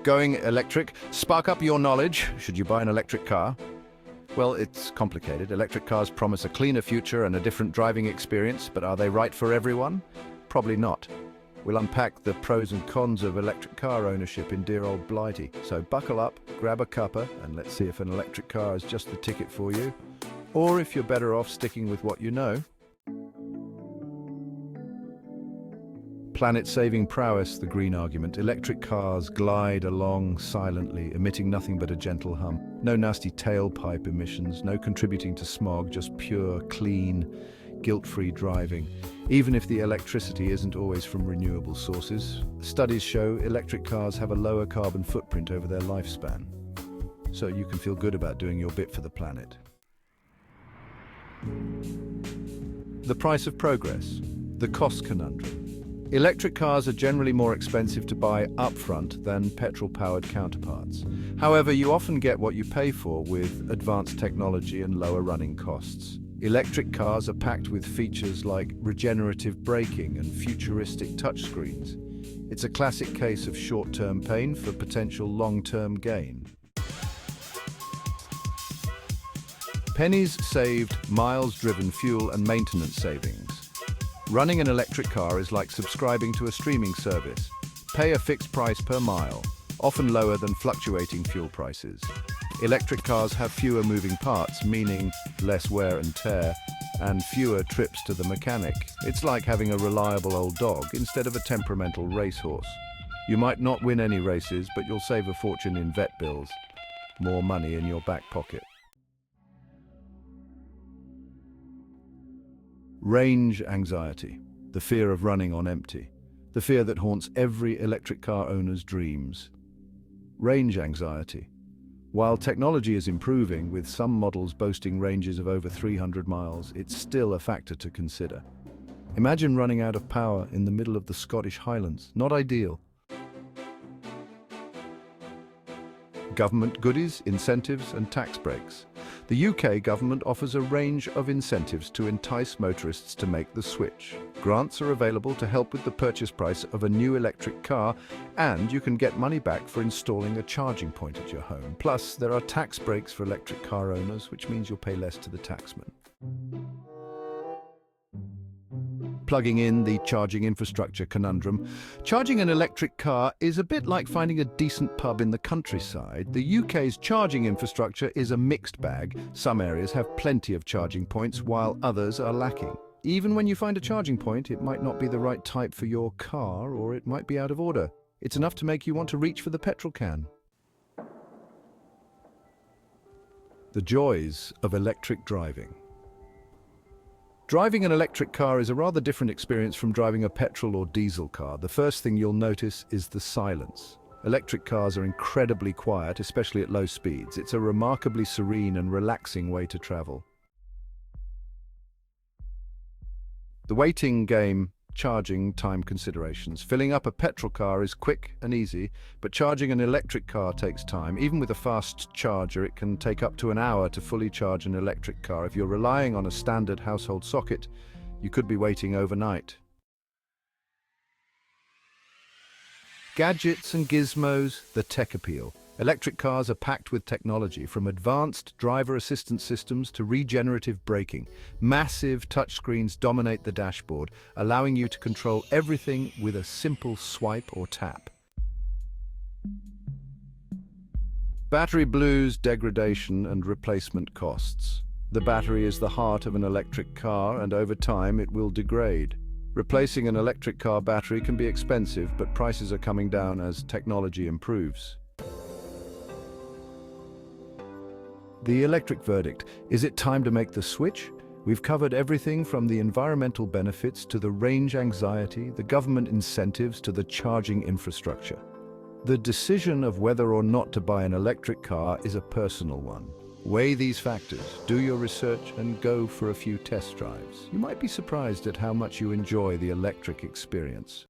Going electric? Spark up your knowledge. Should you buy an electric car? Well, it's complicated. Electric cars promise a cleaner future and a different driving experience, but are they right for everyone? Probably not. We'll unpack the pros and cons of electric car ownership in dear old Blighty. So buckle up, grab a cuppa, and let's see if an electric car is just the ticket for you, or if you're better off sticking with what you know. Planet-saving prowess, the green argument. Electric cars glide along silently, emitting nothing but a gentle hum. No nasty tailpipe emissions, no contributing to smog, just pure, clean, guilt-free driving. Even if the electricity isn't always from renewable sources, studies show electric cars have a lower carbon footprint over their lifespan. So you can feel good about doing your bit for the planet. The price of progress, the cost conundrum. Electric cars are generally more expensive to buy upfront than petrol-powered counterparts. However, you often get what you pay for with advanced technology and lower running costs. Electric cars are packed with features like regenerative braking and futuristic touchscreens. It's a classic case of short-term pain for potential long-term gain. Pennies saved, miles driven, fuel and maintenance savings. Running an electric car is like subscribing to a streaming service. Pay a fixed price per mile, often lower than fluctuating fuel prices. Electric cars have fewer moving parts, meaning less wear and tear, and fewer trips to the mechanic. It's like having a reliable old dog instead of a temperamental racehorse. You might not win any races, but you'll save a fortune in vet bills. More money in your back pocket. Range anxiety, the fear of running on empty, the fear that haunts every electric car owner's dreams. Range anxiety. While technology is improving, with some models boasting ranges of over 300 miles, it's still a factor to consider. Imagine running out of power in the middle of the Scottish Highlands. Not ideal. Government goodies, incentives and tax breaks. The UK government offers a range of incentives to entice motorists to make the switch. Grants are available to help with the purchase price of a new electric car, and you can get money back for installing a charging point at your home. Plus, there are tax breaks for electric car owners, which means you'll pay less to the taxman. Plugging in, the charging infrastructure conundrum. Charging an electric car is a bit like finding a decent pub in the countryside. The UK's charging infrastructure is a mixed bag. Some areas have plenty of charging points, while others are lacking. Even when you find a charging point, it might not be the right type for your car, or it might be out of order. It's enough to make you want to reach for the petrol can. The joys of electric driving. Driving an electric car is a rather different experience from driving a petrol or diesel car. The first thing you'll notice is the silence. Electric cars are incredibly quiet, especially at low speeds. It's a remarkably serene and relaxing way to travel. The waiting game, charging time considerations. Filling up a petrol car is quick and easy, but charging an electric car takes time. Even with a fast charger, it can take up to an hour to fully charge an electric car. If you're relying on a standard household socket, you could be waiting overnight. Gadgets and gizmos, the tech appeal. Electric cars are packed with technology, from advanced driver assistance systems to regenerative braking. Massive touchscreens dominate the dashboard, allowing you to control everything with a simple swipe or tap. Battery blues, degradation and replacement costs. The battery is the heart of an electric car, and over time it will degrade. Replacing an electric car battery can be expensive, but prices are coming down as technology improves. The electric verdict. Is it time to make the switch? We've covered everything from the environmental benefits to the range anxiety, the government incentives to the charging infrastructure. The decision of whether or not to buy an electric car is a personal one. Weigh these factors, do your research, and go for a few test drives. You might be surprised at how much you enjoy the electric experience.